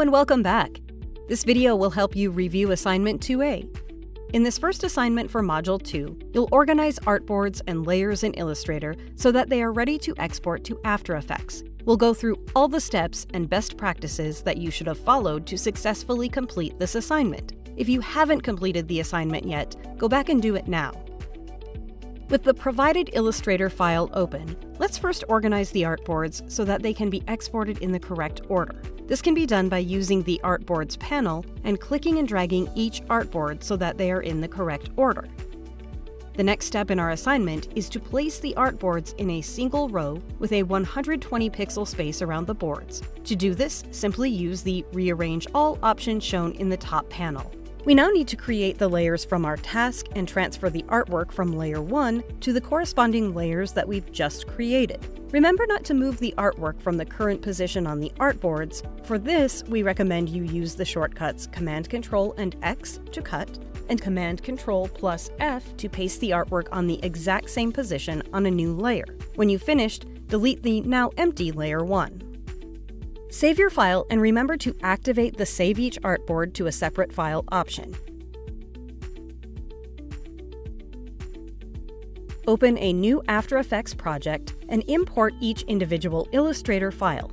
and welcome back. This video will help you review Assignment 2A. In this first assignment for Module 2, you'll organize artboards and layers in Illustrator so that they are ready to export to After Effects. We'll go through all the steps and best practices that you should have followed to successfully complete this assignment. If you haven't completed the assignment yet, go back and do it now. With the provided Illustrator file open, let's first organize the artboards so that they can be exported in the correct order. This can be done by using the Artboards panel and clicking and dragging each artboard so that they are in the correct order. The next step in our assignment is to place the artboards in a single row with a 120 pixel space around the boards. To do this, simply use the Rearrange All option shown in the top panel. We now need to create the layers from our task and transfer the artwork from Layer 1 to the corresponding layers that we've just created. Remember not to move the artwork from the current position on the artboards. For this, we recommend you use the shortcuts Command-Control and X to cut, and Command-Control plus F to paste the artwork on the exact same position on a new layer. When you've finished, delete the now empty Layer 1. Save your file and remember to activate the Save Each Artboard to a Separate File option. Open a new After Effects project and import each individual Illustrator file.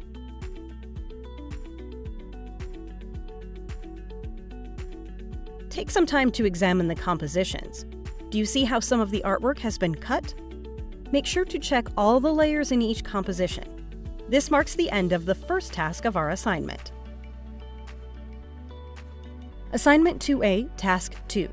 Take some time to examine the compositions. Do you see how some of the artwork has been cut? Make sure to check all the layers in each composition. This marks the end of the first task of our assignment. Assignment 2A, Task 2.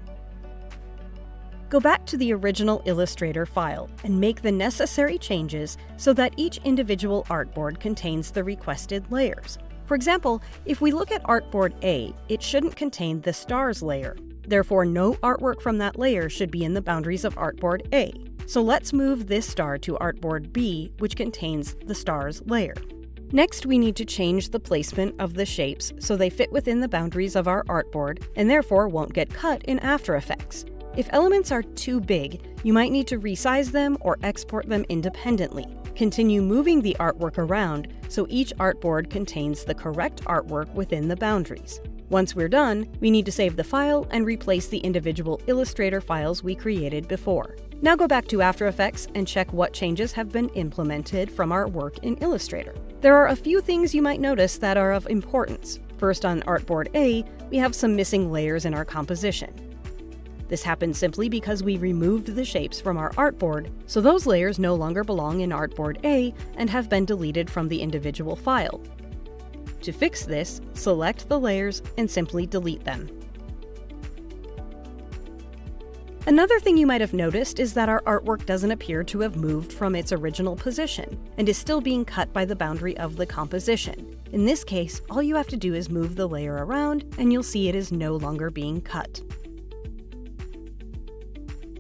Go back to the original Illustrator file and make the necessary changes so that each individual artboard contains the requested layers. For example, if we look at Artboard A, it shouldn't contain the stars layer. Therefore, no artwork from that layer should be in the boundaries of Artboard A. So let's move this star to Artboard B, which contains the stars layer. Next, we need to change the placement of the shapes so they fit within the boundaries of our artboard and therefore won't get cut in After Effects. If elements are too big, you might need to resize them or export them independently. Continue moving the artwork around so each artboard contains the correct artwork within the boundaries. Once we're done, we need to save the file and replace the individual Illustrator files we created before. Now go back to After Effects and check what changes have been implemented from our work in Illustrator. There are a few things you might notice that are of importance. First, on Artboard A, we have some missing layers in our composition. This happened simply because we removed the shapes from our artboard, so those layers no longer belong in Artboard A and have been deleted from the individual file. To fix this, select the layers and simply delete them. Another thing you might have noticed is that our artwork doesn't appear to have moved from its original position and is still being cut by the boundary of the composition. In this case, all you have to do is move the layer around and you'll see it is no longer being cut.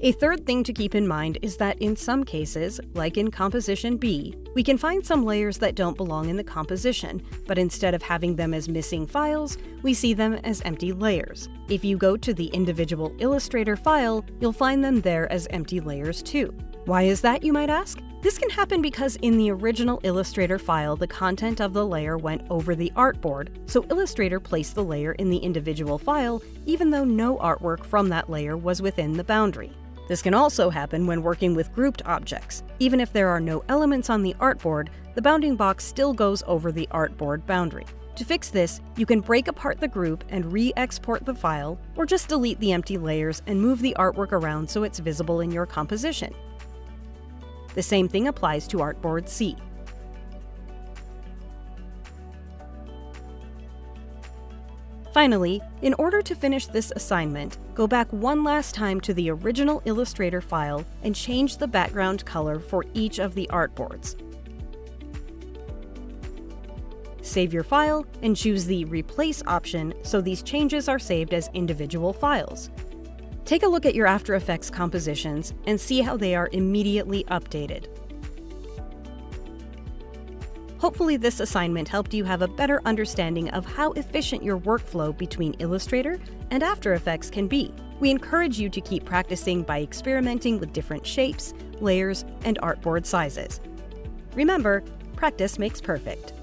A third thing to keep in mind is that in some cases, like in Composition B, we can find some layers that don't belong in the composition, but instead of having them as missing files, we see them as empty layers. If you go to the individual Illustrator file, you'll find them there as empty layers too. Why is that, you might ask? This can happen because in the original Illustrator file, the content of the layer went over the artboard, so Illustrator placed the layer in the individual file even though no artwork from that layer was within the boundary. This can also happen when working with grouped objects. Even if there are no elements on the artboard, the bounding box still goes over the artboard boundary. To fix this, you can break apart the group and re-export the file, or just delete the empty layers and move the artwork around so it's visible in your composition. The same thing applies to Artboard C. Finally, in order to finish this assignment, go back one last time to the original Illustrator file and change the background color for each of the artboards. Save your file and choose the Replace option so these changes are saved as individual files. Take a look at your After Effects compositions and see how they are immediately updated. Hopefully this assignment helped you have a better understanding of how efficient your workflow between Illustrator and After Effects can be. We encourage you to keep practicing by experimenting with different shapes, layers, and artboard sizes. Remember, practice makes perfect.